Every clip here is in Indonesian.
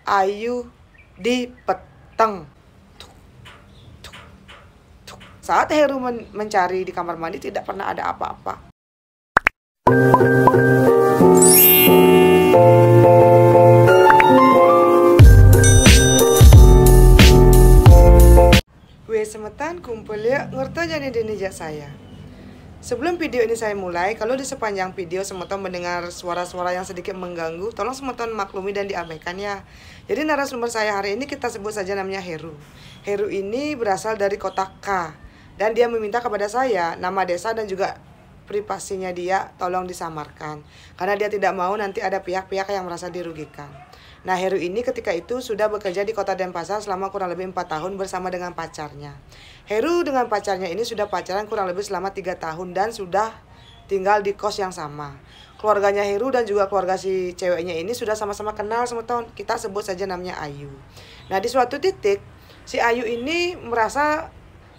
Ayu dipeteng. Saat Heru mencari di kamar mandi tidak pernah ada apa-apa. Semetan kumpul ya ngerti jadi denijak saya. Sebelum video ini saya mulai, kalau di sepanjang video semeton mendengar suara-suara yang sedikit mengganggu, tolong semeton maklumi dan diabaikan ya. Jadi narasumber saya hari ini kita sebut saja namanya Heru. Heru ini berasal dari kota K, dan dia meminta kepada saya nama desa dan juga privasinya dia tolong disamarkan, karena dia tidak mau nanti ada pihak-pihak yang merasa dirugikan. Nah, Heru ini ketika itu sudah bekerja di kota Denpasar selama kurang lebih 4 tahun bersama dengan pacarnya. Heru dengan pacarnya ini sudah pacaran kurang lebih selama 3 tahun dan sudah tinggal di kos yang sama. Keluarganya Heru dan juga keluarga si ceweknya ini sudah sama-sama kenal semeton. Kita sebut saja namanya Ayu. Nah, di suatu titik si Ayu ini merasa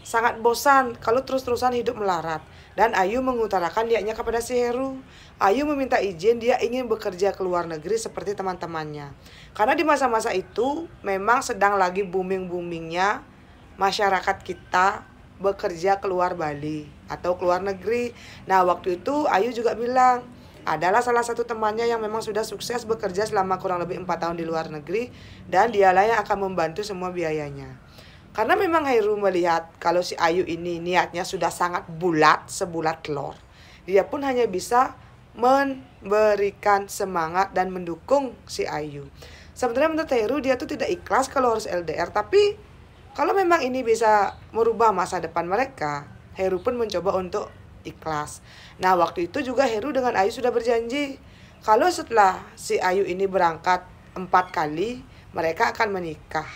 sangat bosan kalau terus-terusan hidup melarat. Dan Ayu mengutarakan niatnya kepada si Heru. Ayu meminta izin dia ingin bekerja ke luar negeri seperti teman-temannya. Karena di masa-masa itu memang sedang lagi booming-boomingnya masyarakat kita bekerja ke luar Bali atau ke luar negeri. Nah, waktu itu Ayu juga bilang adalah salah satu temannya yang memang sudah sukses bekerja selama kurang lebih 4 tahun di luar negeri, dan dialah yang akan membantu semua biayanya. Karena memang Heru melihat kalau si Ayu ini niatnya sudah sangat bulat, sebulat telur. Dia pun hanya bisa memberikan semangat dan mendukung si Ayu. Sebenarnya menurut Heru dia tuh tidak ikhlas kalau harus LDR, tapi kalau memang ini bisa merubah masa depan mereka, Heru pun mencoba untuk ikhlas. Nah, waktu itu juga Heru dengan Ayu sudah berjanji kalau setelah si Ayu ini berangkat 4 kali, mereka akan menikah.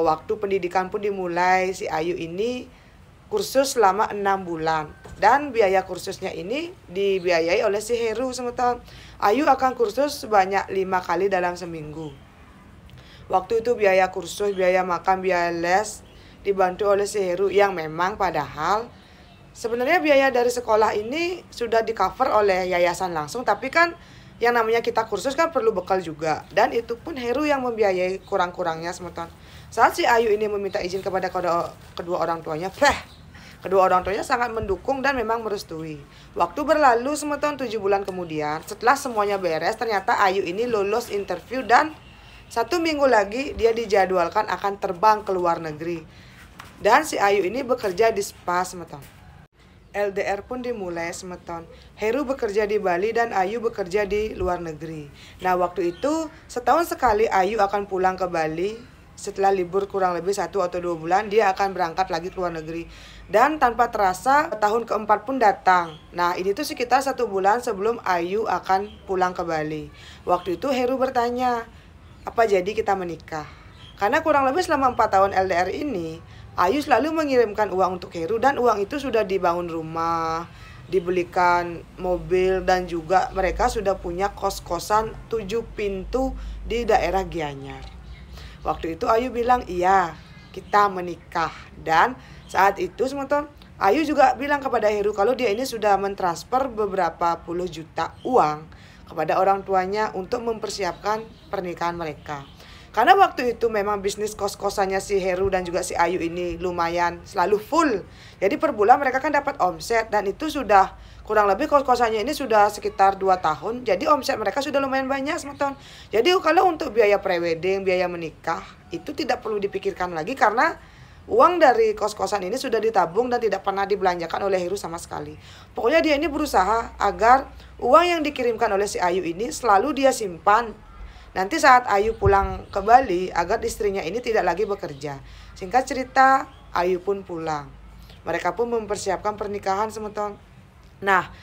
Waktu pendidikan pun dimulai. Si Ayu ini kursus selama 6 bulan dan biaya kursusnya ini dibiayai oleh si Heru semeton. Ayu akan kursus sebanyak 5 kali dalam seminggu. Waktu itu biaya kursus, biaya makan, biaya les dibantu oleh si Heru, yang memang padahal sebenarnya biaya dari sekolah ini sudah di cover oleh yayasan langsung, tapi kan yang namanya kita kursus kan perlu bekal juga, dan itu pun Heru yang membiayai kurang-kurangnya semeton. Saat si Ayu ini meminta izin kepada kedua orang tuanya, kedua orang tuanya sangat mendukung dan memang merestui. Waktu berlalu semeton 7 bulan kemudian, setelah semuanya beres, ternyata Ayu ini lulus interview dan 1 minggu lagi dia dijadwalkan akan terbang ke luar negeri. Dan si Ayu ini bekerja di spa semeton. LDR pun dimulai semeton. Heru bekerja di Bali dan Ayu bekerja di luar negeri. Nah, waktu itu setahun sekali Ayu akan pulang ke Bali. Setelah libur kurang lebih 1 atau 2 bulan dia akan berangkat lagi ke luar negeri. Dan tanpa terasa tahun keempat pun datang. Nah, ini tuh sekitar 1 bulan sebelum Ayu akan pulang ke Bali. Waktu itu Heru bertanya, apa jadi kita menikah? Karena kurang lebih selama 4 tahun LDR ini Ayu selalu mengirimkan uang untuk Heru, dan uang itu sudah dibangun rumah, dibelikan mobil, dan juga mereka sudah punya kos-kosan 7 pintu di daerah Gianyar. Waktu itu Ayu bilang, iya kita menikah. Dan saat itu semeton Ayu juga bilang kepada Heru kalau dia ini sudah mentransfer beberapa puluh juta uang kepada orang tuanya untuk mempersiapkan pernikahan mereka. Karena waktu itu memang bisnis kos-kosannya si Heru dan juga si Ayu ini lumayan selalu full. Jadi per bulan mereka kan dapat omset, dan itu sudah kurang lebih kos-kosannya ini sudah sekitar 2 tahun. Jadi omset mereka sudah lumayan banyak semeton. Jadi kalau untuk biaya prewedding, biaya menikah itu tidak perlu dipikirkan lagi, karena uang dari kos-kosan ini sudah ditabung dan tidak pernah dibelanjakan oleh Heru sama sekali. Pokoknya dia ini berusaha agar uang yang dikirimkan oleh si Ayu ini selalu dia simpan. Nanti saat Ayu pulang ke Bali, agar istrinya ini tidak lagi bekerja. Singkat cerita, Ayu pun pulang. Mereka pun mempersiapkan pernikahan semeton. Nah,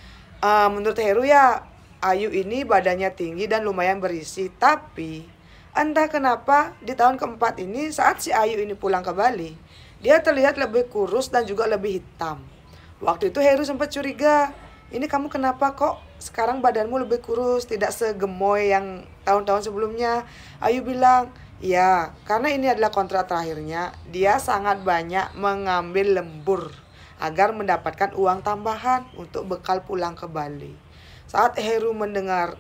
menurut Heru ya, Ayu ini badannya tinggi dan lumayan berisi. Tapi, entah kenapa di tahun keempat ini saat si Ayu ini pulang ke Bali, dia terlihat lebih kurus dan juga lebih hitam. Waktu itu Heru sempat curiga, ini kamu kenapa kok sekarang badanmu lebih kurus, tidak segemoy yang tahun-tahun sebelumnya. Ayu bilang, ya karena ini adalah kontrak terakhirnya. Dia sangat banyak mengambil lembur agar mendapatkan uang tambahan untuk bekal pulang ke Bali. Saat Heru mendengar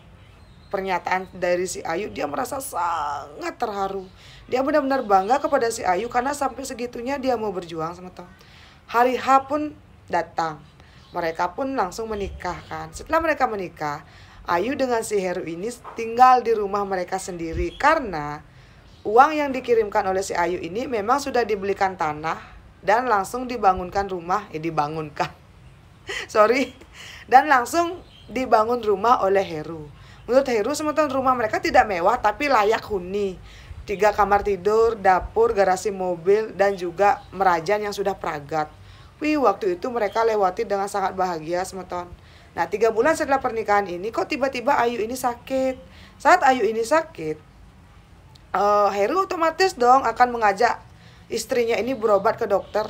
pernyataan dari si Ayu, dia merasa sangat terharu. Dia benar-benar bangga kepada si Ayu karena sampai segitunya dia mau berjuang sama Tom. Hari H pun datang. Mereka pun langsung menikah kan. Setelah mereka menikah, Ayu dengan si Heru ini tinggal di rumah mereka sendiri karena uang yang dikirimkan oleh si Ayu ini memang sudah dibelikan tanah dan langsung dibangunkan rumah, dan langsung dibangun rumah oleh Heru. Menurut Heru sementara rumah mereka tidak mewah tapi layak huni. 3 kamar tidur, dapur, garasi mobil, dan juga merajan yang sudah peragat. Wih, waktu itu mereka lewati dengan sangat bahagia semeton. Nah, 3 bulan setelah pernikahan ini, kok tiba-tiba Ayu ini sakit. Saat Ayu ini sakit, Heru otomatis dong akan mengajak istrinya ini berobat ke dokter.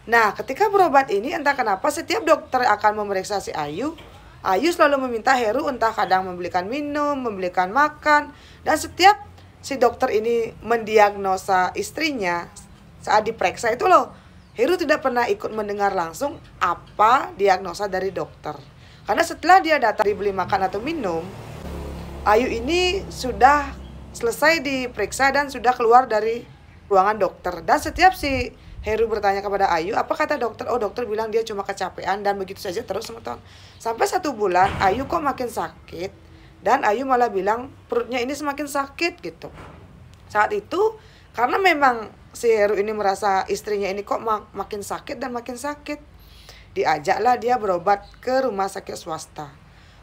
Nah, ketika berobat ini entah kenapa setiap dokter akan memeriksa si Ayu, Ayu selalu meminta Heru entah kadang membelikan minum, membelikan makan. Dan setiap si dokter ini mendiagnosa istrinya saat diperiksa itu loh, Heru tidak pernah ikut mendengar langsung apa diagnosa dari dokter. Karena setelah dia datang dibeli makan atau minum, Ayu ini sudah selesai diperiksa dan sudah keluar dari ruangan dokter. Dan setiap si Heru bertanya kepada Ayu, apa kata dokter? Oh, dokter bilang dia cuma kecapean, dan begitu saja terus semeton. Sampai 1 bulan Ayu kok makin sakit, dan Ayu malah bilang perutnya ini semakin sakit gitu. Saat itu karena memang si Heru ini merasa istrinya ini kok makin sakit dan makin sakit, diajaklah dia berobat ke rumah sakit swasta.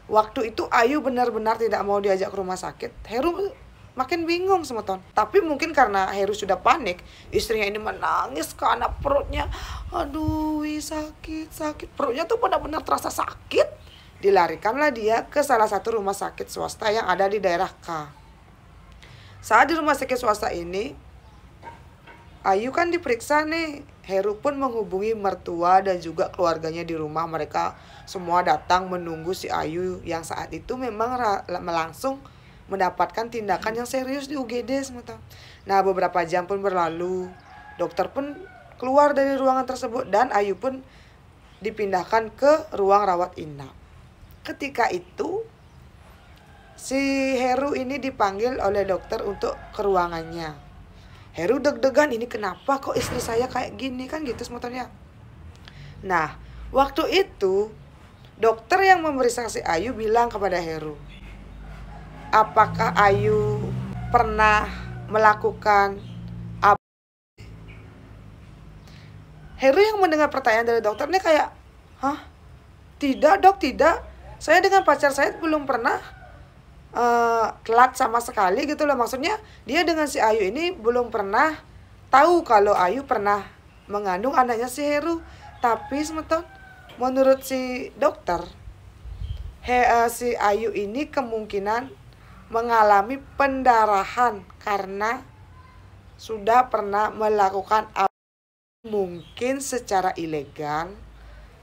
Waktu itu Ayu benar-benar tidak mau diajak ke rumah sakit. Heru makin bingung semeton. Tapi mungkin karena Heru sudah panik, istrinya ini menangis karena perutnya, aduh sakit, perutnya tuh benar-benar terasa sakit. Dilarikanlah dia ke salah satu rumah sakit swasta yang ada di daerah K. Saat di rumah sakit swasta ini, Ayu kan diperiksa nih. Heru pun menghubungi mertua dan juga keluarganya di rumah. Mereka semua datang menunggu si Ayu yang saat itu memang langsung mendapatkan tindakan yang serius di UGD semeton. Nah, beberapa jam pun berlalu. Dokter pun keluar dari ruangan tersebut dan Ayu pun dipindahkan ke ruang rawat inap. Ketika itu si Heru ini dipanggil oleh dokter untuk ke ruangannya. Heru deg-degan, ini kenapa kok istri saya kayak gini kan gitu semetonnya. Nah, waktu itu dokter yang memeriksa si Ayu bilang kepada Heru, apakah Ayu pernah melakukan apa? Heru yang mendengar pertanyaan dari dokter ini kayak, hah? Tidak dok, tidak. Saya dengan pacar saya belum pernah telat sama sekali gitu loh. Maksudnya dia dengan si Ayu ini belum pernah tahu kalau Ayu pernah mengandung anaknya si Heru. Tapi semeton, menurut si dokter, si Ayu ini kemungkinan mengalami pendarahan karena sudah pernah melakukan mungkin secara ilegal,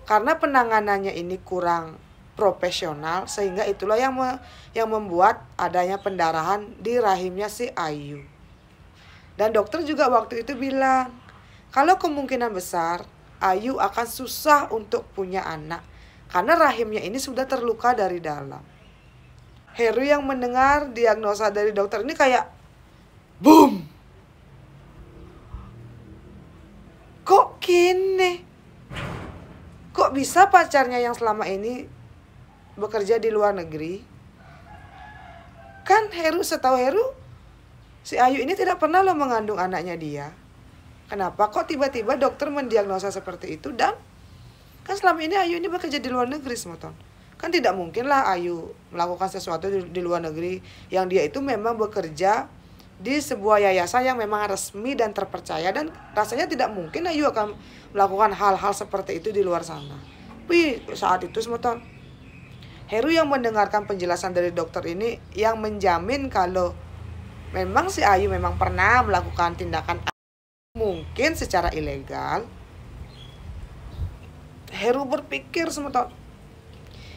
karena penanganannya ini kurang profesional, sehingga itulah yang membuat adanya pendarahan di rahimnya si Ayu. Dan dokter juga waktu itu bilang kalau kemungkinan besar Ayu akan susah untuk punya anak karena rahimnya ini sudah terluka dari dalam. Heru yang mendengar diagnosa dari dokter ini kayak boom. Kok gini? Kok bisa pacarnya yang selama ini bekerja di luar negeri? Kan setahu Heru, si Ayu ini tidak pernah loh mengandung anaknya dia. Kenapa kok tiba-tiba dokter mendiagnosa seperti itu? Dan kan selama ini Ayu ini bekerja di luar negeri semeton. Kan tidak mungkin lah Ayu melakukan sesuatu di luar negeri, yang dia itu memang bekerja di sebuah yayasan yang memang resmi dan terpercaya, dan rasanya tidak mungkin Ayu akan melakukan hal-hal seperti itu di luar sana. Wih, saat itu semeton, Heru yang mendengarkan penjelasan dari dokter ini yang menjamin kalau memang si Ayu memang pernah melakukan tindakan mungkin secara ilegal. Heru berpikir semeton,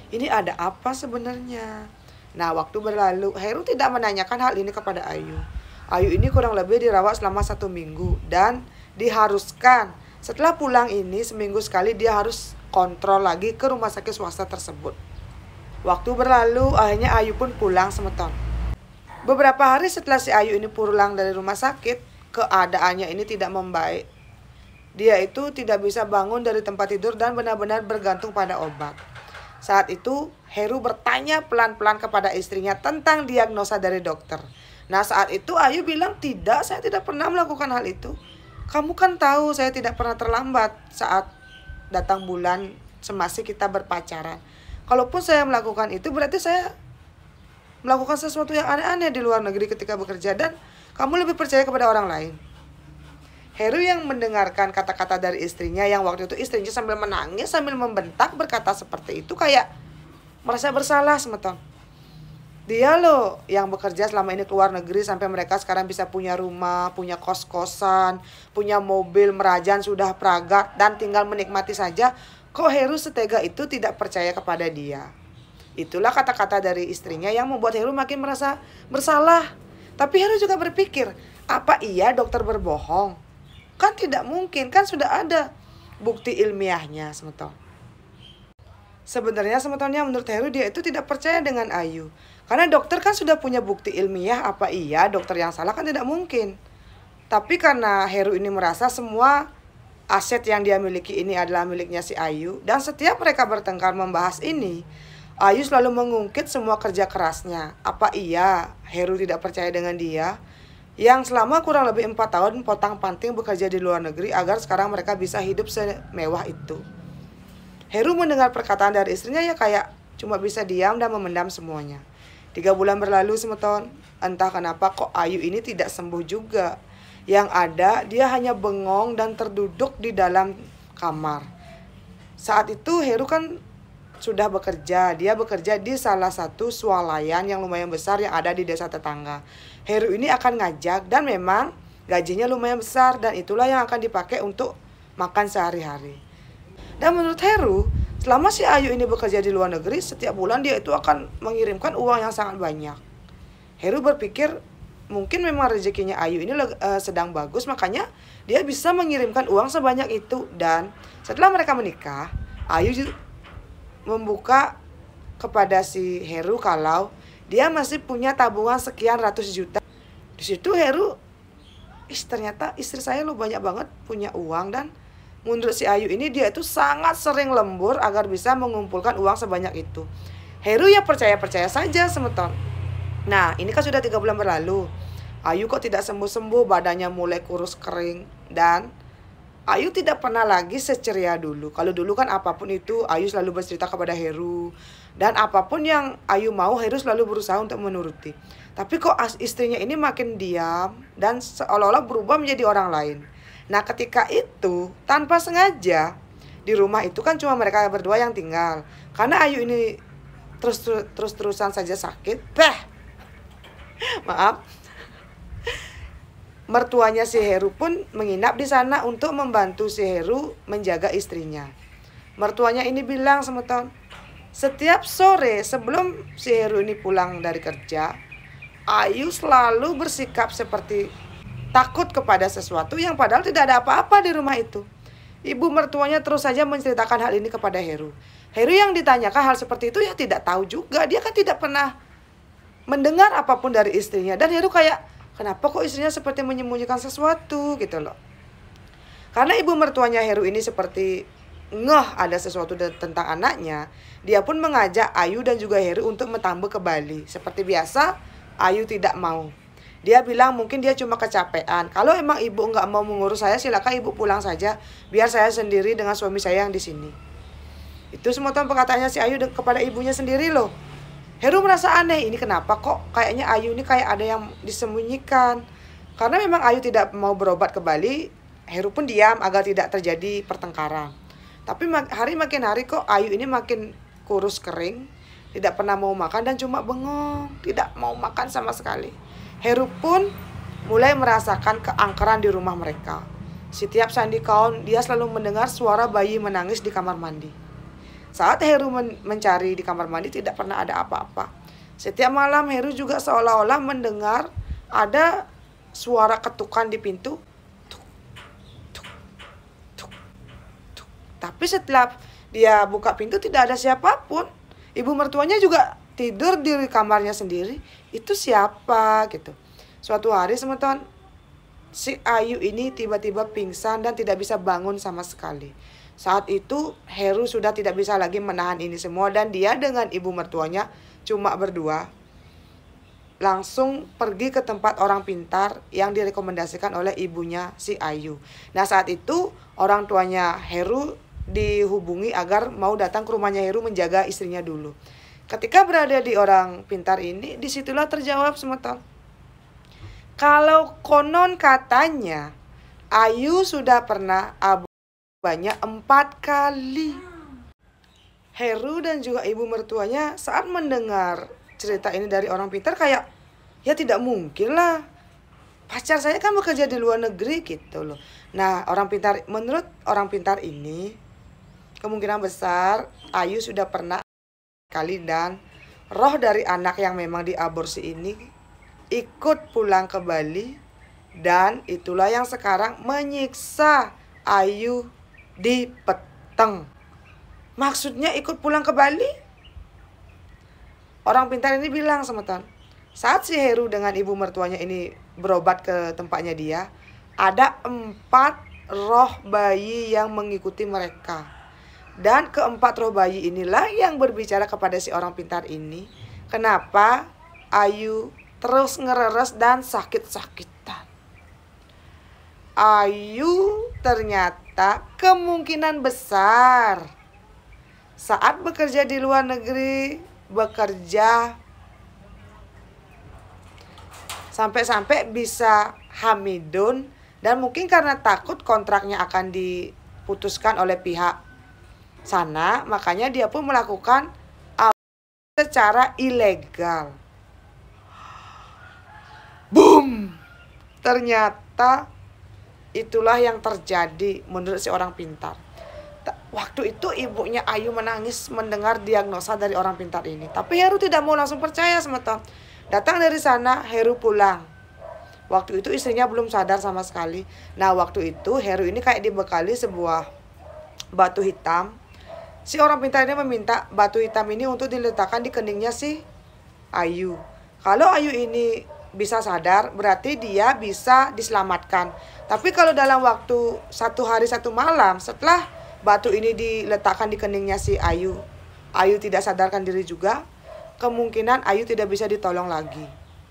ini ada apa sebenarnya? Nah, waktu berlalu, Heru tidak menanyakan hal ini kepada Ayu. Ayu ini kurang lebih dirawat selama 1 minggu dan diharuskan setelah pulang ini seminggu sekali dia harus kontrol lagi ke rumah sakit swasta tersebut. Waktu berlalu, akhirnya Ayu pun pulang semeton. Beberapa hari setelah si Ayu ini pulang dari rumah sakit, keadaannya ini tidak membaik. Dia itu tidak bisa bangun dari tempat tidur dan benar-benar bergantung pada obat. Saat itu, Heru bertanya pelan-pelan kepada istrinya tentang diagnosa dari dokter. Nah, saat itu Ayu bilang, tidak, saya tidak pernah melakukan hal itu. Kamu kan tahu saya tidak pernah terlambat saat datang bulan semasa kita berpacaran. Kalaupun saya melakukan itu, berarti saya melakukan sesuatu yang aneh-aneh di luar negeri ketika bekerja dan kamu lebih percaya kepada orang lain. Heru yang mendengarkan kata-kata dari istrinya, yang waktu itu istrinya sambil menangis, sambil membentak berkata seperti itu, kayak merasa bersalah semeton. Dia loh yang bekerja selama ini ke luar negeri sampai mereka sekarang bisa punya rumah, punya kos-kosan, punya mobil, merajan sudah pragat dan tinggal menikmati saja. Kok Heru setega itu tidak percaya kepada dia? Itulah kata-kata dari istrinya yang membuat Heru makin merasa bersalah. Tapi Heru juga berpikir, apa iya dokter berbohong? Kan tidak mungkin, kan sudah ada bukti ilmiahnya semeton. Sebenarnya semetonnya menurut Heru dia itu tidak percaya dengan Ayu. Karena dokter kan sudah punya bukti ilmiah, apa iya dokter yang salah, kan tidak mungkin. Tapi karena Heru ini merasa semua aset yang dia miliki ini adalah miliknya si Ayu. Dan setiap mereka bertengkar membahas ini, Ayu selalu mengungkit semua kerja kerasnya. Apa iya Heru tidak percaya dengan dia? Yang selama kurang lebih 4 tahun potang-panting bekerja di luar negeri agar sekarang mereka bisa hidup semewah itu. Heru mendengar perkataan dari istrinya ya kayak cuma bisa diam dan memendam semuanya. 3 bulan berlalu semeton, entah kenapa kok Ayu ini tidak sembuh juga. Yang ada dia hanya bengong dan terduduk di dalam kamar. Saat itu Heru kan sudah bekerja. Dia bekerja di salah satu swalayan yang lumayan besar yang ada di desa tetangga. Heru ini akan ngajak dan memang gajinya lumayan besar dan itulah yang akan dipakai untuk makan sehari-hari. Dan menurut Heru, selama si Ayu ini bekerja di luar negeri, setiap bulan dia itu akan mengirimkan uang yang sangat banyak. Heru berpikir mungkin memang rezekinya Ayu ini sedang bagus, makanya dia bisa mengirimkan uang sebanyak itu. Dan setelah mereka menikah, Ayu membuka kepada si Heru kalau dia masih punya tabungan sekian ratus juta. Di situ Heru, ternyata istri saya lo banyak banget punya uang. Dan menurut si Ayu ini dia itu sangat sering lembur agar bisa mengumpulkan uang sebanyak itu. Heru ya percaya-percaya saja semeton. Nah ini kan sudah 3 bulan berlalu. Ayu kok tidak sembuh-sembuh, badannya mulai kurus kering. Dan Ayu tidak pernah lagi seceria dulu. Kalau dulu kan apapun itu Ayu selalu bercerita kepada Heru. Dan apapun yang Ayu mau Heru selalu berusaha untuk menuruti. Tapi kok istrinya ini makin diam dan seolah-olah berubah menjadi orang lain. Nah ketika itu tanpa sengaja di rumah itu kan cuma mereka berdua yang tinggal. Karena Ayu ini terus-terusan saja sakit. Maaf. Mertuanya si Heru pun menginap di sana untuk membantu si Heru menjaga istrinya. Mertuanya ini bilang semeton, setiap sore sebelum si Heru ini pulang dari kerja, Ayu selalu bersikap seperti takut kepada sesuatu yang padahal tidak ada apa-apa di rumah itu. Ibu mertuanya terus saja menceritakan hal ini kepada Heru. Heru yang ditanyakan hal seperti itu ya tidak tahu juga. Dia kan tidak pernah mendengar apapun dari istrinya. Dan Heru kayak, kenapa kok istrinya seperti menyembunyikan sesuatu gitu loh. Karena ibu mertuanya Heru ini seperti ngeh ada sesuatu tentang anaknya. Dia pun mengajak Ayu dan juga Heru untuk mentambah ke Bali. Seperti biasa, Ayu tidak mau. Dia bilang mungkin dia cuma kecapean. Kalau emang ibu nggak mau mengurus saya, silakan ibu pulang saja. Biar saya sendiri dengan suami saya yang di sini. Itu semua perkataannya si Ayu kepada ibunya sendiri loh. Heru merasa aneh, ini kenapa kok kayaknya Ayu ini kayak ada yang disembunyikan. Karena memang Ayu tidak mau berobat ke Bali, Heru pun diam agar tidak terjadi pertengkaran. Tapi hari makin hari kok Ayu ini makin kurus kering, tidak pernah mau makan dan cuma bengong, tidak mau makan sama sekali. Heru pun mulai merasakan keangkeran di rumah mereka. Setiap sandi kaun, dia selalu mendengar suara bayi menangis di kamar mandi. Saat Heru mencari di kamar mandi tidak pernah ada apa-apa. Setiap malam Heru juga seolah-olah mendengar ada suara ketukan di pintu. Tuk, tuk, tuk, tuk. Tapi setelah dia buka pintu tidak ada siapapun. Ibu mertuanya juga tidur di kamarnya sendiri. itu siapa gitu. Suatu hari teman-teman, si Ayu ini tiba-tiba pingsan dan tidak bisa bangun sama sekali. Saat itu Heru sudah tidak bisa lagi menahan ini semua, dan dia dengan ibu mertuanya cuma berdua langsung pergi ke tempat orang pintar yang direkomendasikan oleh ibunya si Ayu. Nah saat itu orang tuanya Heru dihubungi agar mau datang ke rumahnya Heru menjaga istrinya dulu. Ketika berada di orang pintar ini, disitulah terjawab semeton. Kalau konon katanya Ayu sudah pernah banyak 4 kali. Heru dan juga ibu mertuanya saat mendengar cerita ini dari orang pintar kayak, ya tidak mungkin lah, pacar saya kan bekerja di luar negeri gitu loh. Nah menurut orang pintar ini, kemungkinan besar Ayu sudah pernah kali, dan roh dari anak yang memang diaborsi ini ikut pulang ke Bali, dan itulah yang sekarang menyiksa Ayu di peteng. Maksudnya ikut pulang ke Bali? Orang pintar ini bilang semeton, saat si Heru dengan ibu mertuanya ini berobat ke tempatnya dia, ada 4 roh bayi yang mengikuti mereka. Dan keempat roh bayi inilah yang berbicara kepada si orang pintar ini, kenapa Ayu terus ngereres dan sakit-sakitan. Ayu ternyata kemungkinan besar saat bekerja di luar negeri, bekerja sampai-sampai bisa hamidun, dan mungkin karena takut kontraknya akan diputuskan oleh pihak sana, makanya dia pun melakukan secara ilegal. Boom! Ternyata itulah yang terjadi menurut si orang pintar. Waktu itu ibunya Ayu menangis mendengar diagnosa dari orang pintar ini. Tapi Heru tidak mau langsung percaya semeton. Datang dari sana, Heru pulang. Waktu itu istrinya belum sadar sama sekali. Nah waktu itu Heru ini kayak dibekali sebuah batu hitam. Si orang pintar ini meminta batu hitam ini untuk diletakkan di keningnya si Ayu. Kalau Ayu ini bisa sadar, berarti dia bisa diselamatkan. Tapi kalau dalam waktu 1 hari 1 malam setelah batu ini diletakkan di keningnya si Ayu, Ayu tidak sadarkan diri juga, kemungkinan Ayu tidak bisa ditolong lagi.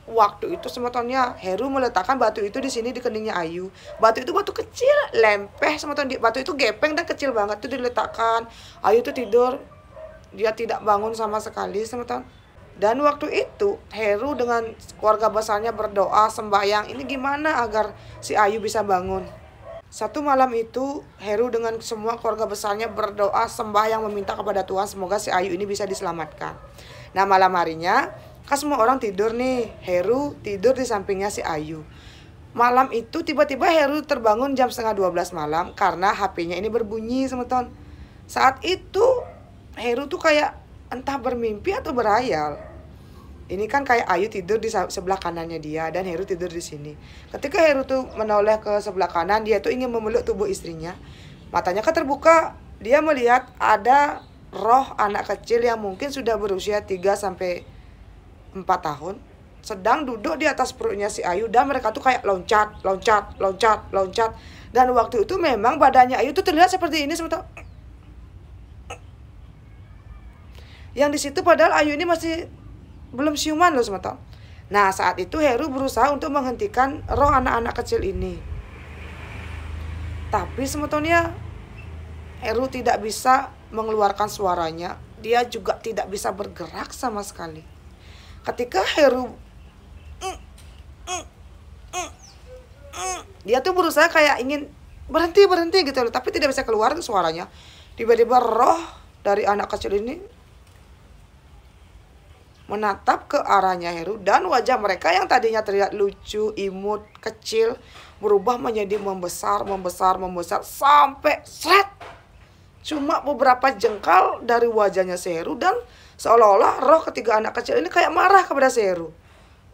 Waktu itu semetonnya Heru meletakkan batu itu di sini di keningnya Ayu. Batu itu batu kecil, lempeh semeton. Batu itu gepeng dan kecil banget, itu diletakkan. Ayu itu tidur, dia tidak bangun sama sekali semeton. Dan waktu itu Heru dengan keluarga besarnya berdoa sembahyang, ini gimana agar si Ayu bisa bangun. Satu malam itu Heru dengan semua keluarga besarnya berdoa sembahyang meminta kepada Tuhan semoga si Ayu ini bisa diselamatkan. Nah malam harinya kan semua orang tidur nih, Heru tidur di sampingnya si Ayu. Malam itu tiba-tiba Heru terbangun jam 11:30 malam karena HP-nya ini berbunyi semeton. Saat itu Heru tuh kayak entah bermimpi atau berhayal. Ini kan kayak Ayu tidur di sebelah kanannya dia dan Heru tidur di sini. Ketika Heru tuh menoleh ke sebelah kanan, dia tuh ingin memeluk tubuh istrinya. Matanya kan terbuka, dia melihat ada roh anak kecil yang mungkin sudah berusia 3-4 tahun sedang duduk di atas perutnya si Ayu, dan mereka tuh kayak loncat. Dan waktu itu memang badannya Ayu tuh terlihat seperti ini sebentar. Yang di situ padahal Ayu ini masih belum siuman loh semeton. Nah saat itu Heru berusaha untuk menghentikan roh anak-anak kecil ini. Tapi semetonnya Heru tidak bisa mengeluarkan suaranya. Dia juga tidak bisa bergerak sama sekali. Ketika Heru dia tuh berusaha kayak ingin berhenti gitu loh, tapi tidak bisa keluar tuh suaranya. Tiba-tiba roh dari anak kecil ini menatap ke arahnya Heru, dan wajah mereka yang tadinya terlihat lucu, imut, kecil berubah menjadi membesar sampai seret. Cuma beberapa jengkal dari wajahnya si Heru, dan seolah-olah roh ketiga anak kecil ini kayak marah kepada si Heru.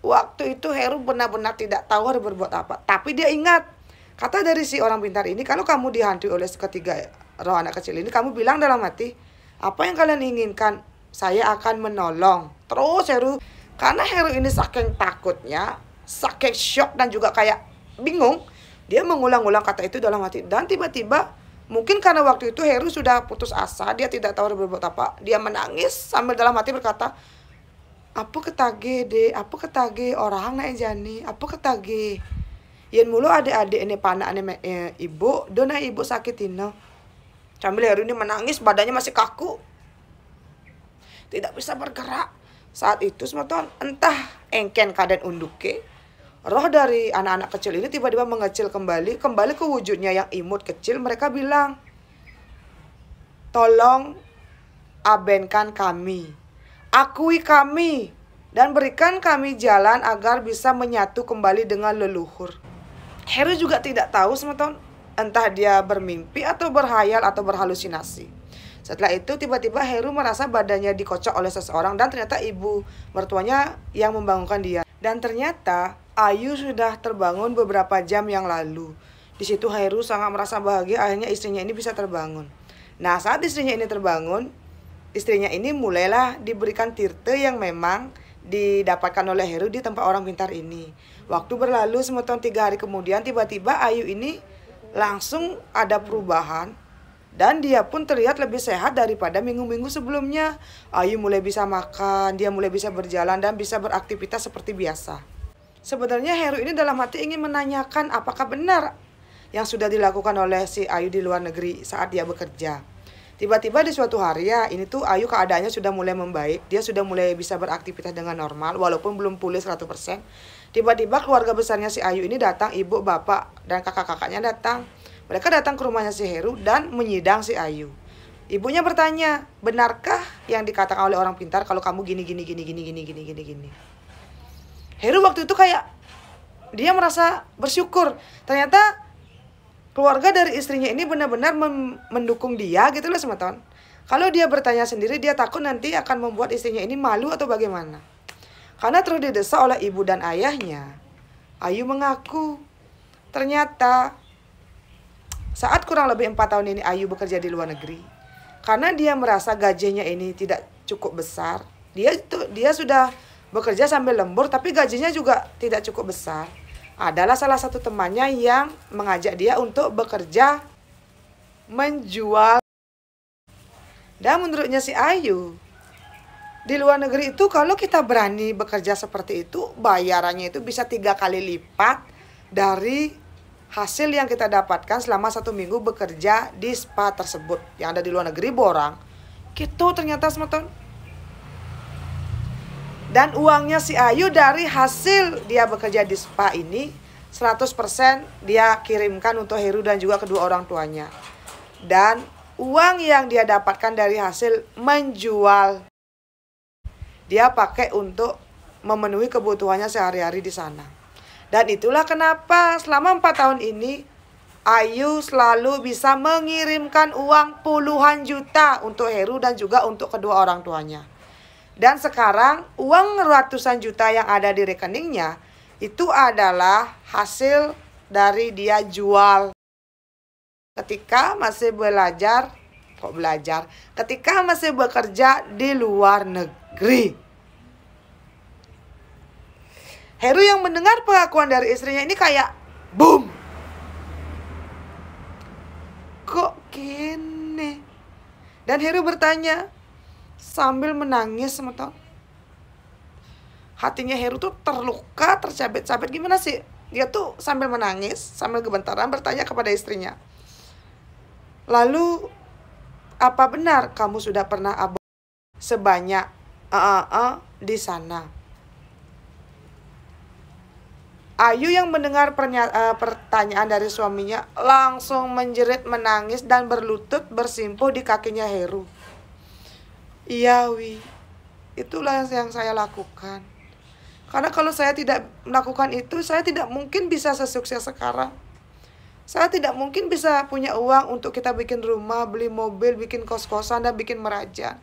Waktu itu Heru benar-benar tidak tahu harus berbuat apa. Tapi dia ingat kata dari si orang pintar ini, kalau kamu dihantui oleh ketiga roh anak kecil ini, kamu bilang dalam hati, apa yang kalian inginkan? Saya akan menolong. Terus Heru Karena Heru ini saking takutnya, saking shock dan juga kayak bingung, dia mengulang-ulang kata itu dalam hati. Dan tiba-tiba, mungkin karena waktu itu Heru sudah putus asa, dia tidak tahu harus berbuat apa. Dia menangis sambil dalam hati berkata, "Apa ketage deh, apa ketage orang naik jani, apa ketage. Yen mulu adik-adik ini panak ibu, dona ibu sakit ino." Sambil Heru ini menangis, badannya masih kaku, tidak bisa bergerak. Saat itu semeton entah engken kaden unduke, roh dari anak-anak kecil ini tiba-tiba mengecil kembali ke wujudnya yang imut kecil. Mereka bilang, "Tolong abenkan kami, akui kami, dan berikan kami jalan agar bisa menyatu kembali dengan leluhur." Heru juga tidak tahu semeton, entah dia bermimpi atau berhayal atau berhalusinasi. Setelah itu tiba-tiba Heru merasa badannya dikocok oleh seseorang dan ternyata ibu mertuanya yang membangunkan dia. Dan ternyata Ayu sudah terbangun beberapa jam yang lalu. Di situ Heru sangat merasa bahagia, akhirnya istrinya ini bisa terbangun. Nah, saat istrinya ini terbangun, istrinya ini mulailah diberikan tirte yang memang didapatkan oleh Heru di tempat orang pintar ini. Waktu berlalu semeton 3 hari kemudian, tiba-tiba Ayu ini langsung ada perubahan. Dan dia pun terlihat lebih sehat daripada minggu-minggu sebelumnya. Ayu mulai bisa makan, dia mulai bisa berjalan dan bisa beraktivitas seperti biasa. Sebenarnya Heru ini dalam hati ingin menanyakan apakah benar yang sudah dilakukan oleh si Ayu di luar negeri saat dia bekerja. Tiba-tiba di suatu hari ya, ini tuh Ayu keadaannya sudah mulai membaik. Dia sudah mulai bisa beraktivitas dengan normal walaupun belum pulih 100%. Tiba-tiba keluarga besarnya si Ayu ini datang, ibu, bapak, dan kakak-kakaknya datang. Mereka datang ke rumahnya si Heru dan menyidang si Ayu. Ibunya bertanya, "Benarkah yang dikatakan oleh orang pintar kalau kamu gini. Heru waktu itu kayak dia merasa bersyukur. Ternyata keluarga dari istrinya ini benar-benar mendukung dia gitu loh semeton. Kalau dia bertanya sendiri, dia takut nanti akan membuat istrinya ini malu atau bagaimana. Karena terus didesak oleh ibu dan ayahnya, Ayu mengaku ternyata saat kurang lebih 4 tahun ini Ayu bekerja di luar negeri, karena dia merasa gajinya ini tidak cukup besar. Dia sudah bekerja sambil lembur tapi gajinya juga tidak cukup besar. Adalah salah satu temannya yang mengajak dia untuk bekerja menjual. Dan menurutnya si Ayu, di luar negeri itu kalau kita berani bekerja seperti itu, bayarannya itu bisa 3 kali lipat dari hasil yang kita dapatkan selama 1 minggu bekerja di spa tersebut. Yang ada di luar negeri borang gitu ternyata semeton. Dan uangnya si Ayu dari hasil dia bekerja di spa ini 100% dia kirimkan untuk Heru dan juga kedua orang tuanya. Dan uang yang dia dapatkan dari hasil menjual, dia pakai untuk memenuhi kebutuhannya sehari-hari di sana. Dan itulah kenapa selama 4 tahun ini Ayu selalu bisa mengirimkan uang puluhan juta untuk Heru dan juga untuk kedua orang tuanya. Dan sekarang uang ratusan juta yang ada di rekeningnya itu adalah hasil dari dia jual ketika masih ketika masih bekerja di luar negeri. Heru yang mendengar pengakuan dari istrinya ini kayak boom. Kok gini? Dan Heru bertanya sambil menangis semeton. Hatinya Heru tuh terluka, tercabet-cabet. Gimana sih? Dia tuh sambil menangis, sambil gemetaran bertanya kepada istrinya, "Lalu apa benar kamu sudah pernah sebanyak di sana?" Ayu yang mendengar pertanyaan dari suaminya langsung menjerit, menangis dan berlutut bersimpuh di kakinya Heru. "Iya Wi, itulah yang saya lakukan. Karena kalau saya tidak melakukan itu, saya tidak mungkin bisa sesukses sekarang. Saya tidak mungkin bisa punya uang untuk kita bikin rumah, beli mobil, bikin kos-kosan, dan bikin meraja.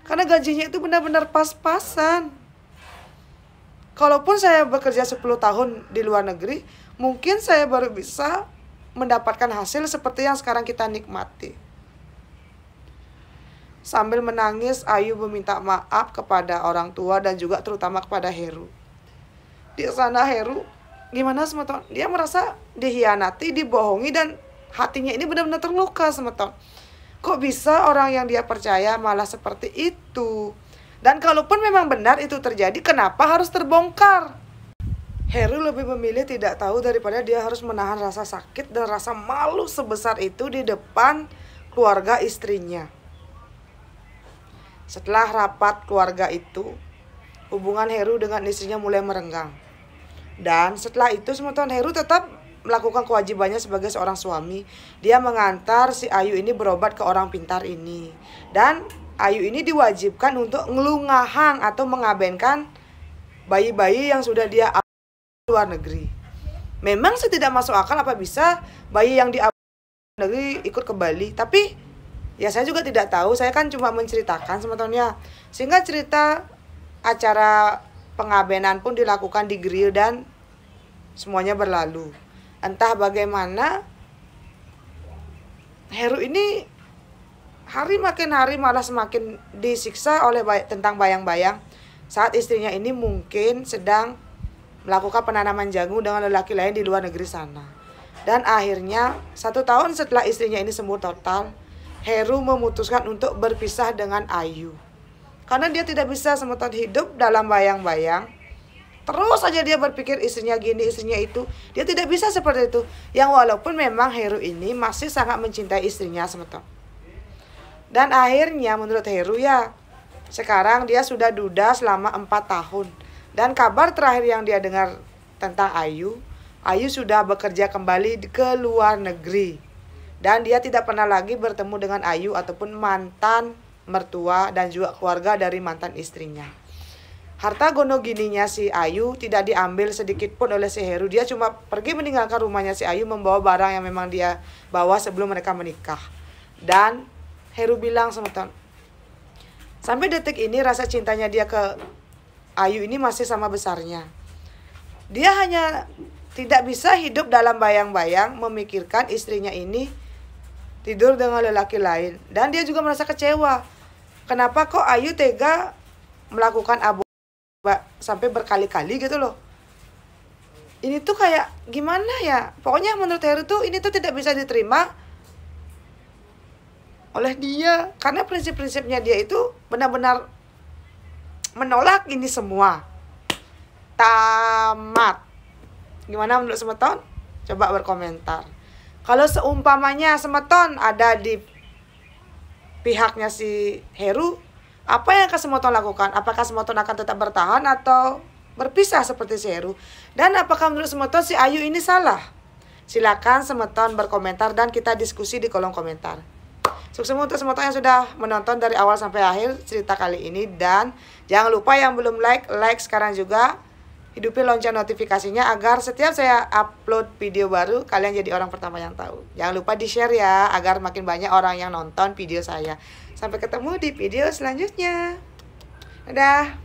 Karena gajinya itu benar-benar pas-pasan. Kalaupun saya bekerja 10 tahun di luar negeri, mungkin saya baru bisa mendapatkan hasil seperti yang sekarang kita nikmati." Sambil menangis, Ayu meminta maaf kepada orang tua dan juga terutama kepada Heru. Di sana Heru, gimana semeton? Dia merasa dihianati, dibohongi, dan hatinya ini benar-benar terluka semeton. Kok bisa orang yang dia percaya malah seperti itu? Dan kalaupun memang benar itu terjadi, kenapa harus terbongkar? Heru lebih memilih tidak tahu daripada dia harus menahan rasa sakit dan rasa malu sebesar itu di depan keluarga istrinya. Setelah rapat keluarga itu, hubungan Heru dengan istrinya mulai merenggang. Dan setelah itu semeton Heru tetap melakukan kewajibannya sebagai seorang suami. Dia mengantar si Ayu ini berobat ke orang pintar ini. Dan Ayu ini diwajibkan untuk ngelungahang atau mengabaikan bayi-bayi yang sudah dia ambil di luar negeri. Memang saya tidak masuk akal apa bisa bayi yang di luar negeri ikut ke Bali. Tapi ya saya juga tidak tahu, saya kan cuma menceritakan semetonnya. Sehingga cerita acara pengabenan pun dilakukan di grill dan semuanya berlalu. Entah bagaimana Heru ini hari makin hari malah semakin disiksa oleh tentang bayang-bayang saat istrinya ini mungkin sedang melakukan penanaman jagung dengan lelaki lain di luar negeri sana. Dan akhirnya 1 tahun setelah istrinya ini sembuh total, Heru memutuskan untuk berpisah dengan Ayu. Karena dia tidak bisa semeton hidup dalam bayang-bayang. Terus saja dia berpikir istrinya gini, istrinya itu. Dia tidak bisa seperti itu. Yang walaupun memang Heru ini masih sangat mencintai istrinya semeton. Dan akhirnya menurut Heru ya, sekarang dia sudah duda selama 4 tahun. Dan kabar terakhir yang dia dengar tentang Ayu sudah bekerja kembali ke luar negeri. Dan dia tidak pernah lagi bertemu dengan Ayu ataupun mantan mertua dan juga keluarga dari mantan istrinya. Harta gono gininya si Ayu tidak diambil sedikit pun oleh si Heru. Dia cuma pergi meninggalkan rumahnya si Ayu membawa barang yang memang dia bawa sebelum mereka menikah. Dan Heru bilang semeton, sampai detik ini rasa cintanya dia ke Ayu ini masih sama besarnya. Dia hanya tidak bisa hidup dalam bayang-bayang memikirkan istrinya ini tidur dengan lelaki lain. Dan dia juga merasa kecewa. Kenapa kok Ayu tega melakukan aborsi sampai berkali-kali gitu loh. Ini tuh kayak gimana ya. Pokoknya menurut Heru tuh ini tuh tidak bisa diterima oleh dia. Karena prinsip-prinsipnya dia itu benar-benar menolak ini semua. Tamat. Gimana menurut semeton? Coba berkomentar. Kalau seumpamanya semeton ada di pihaknya si Heru, apa yang akan semeton lakukan? Apakah semeton akan tetap bertahan atau berpisah seperti si Heru? Dan apakah menurut semeton si Ayu ini salah? Silakan semeton berkomentar dan kita diskusi di kolom komentar. Sukses untuk semeton yang sudah menonton dari awal sampai akhir cerita kali ini. Dan jangan lupa yang belum like sekarang juga. Hidupin lonceng notifikasinya agar setiap saya upload video baru kalian jadi orang pertama yang tahu. Jangan lupa di share ya agar makin banyak orang yang nonton video saya. Sampai ketemu di video selanjutnya. Dadah.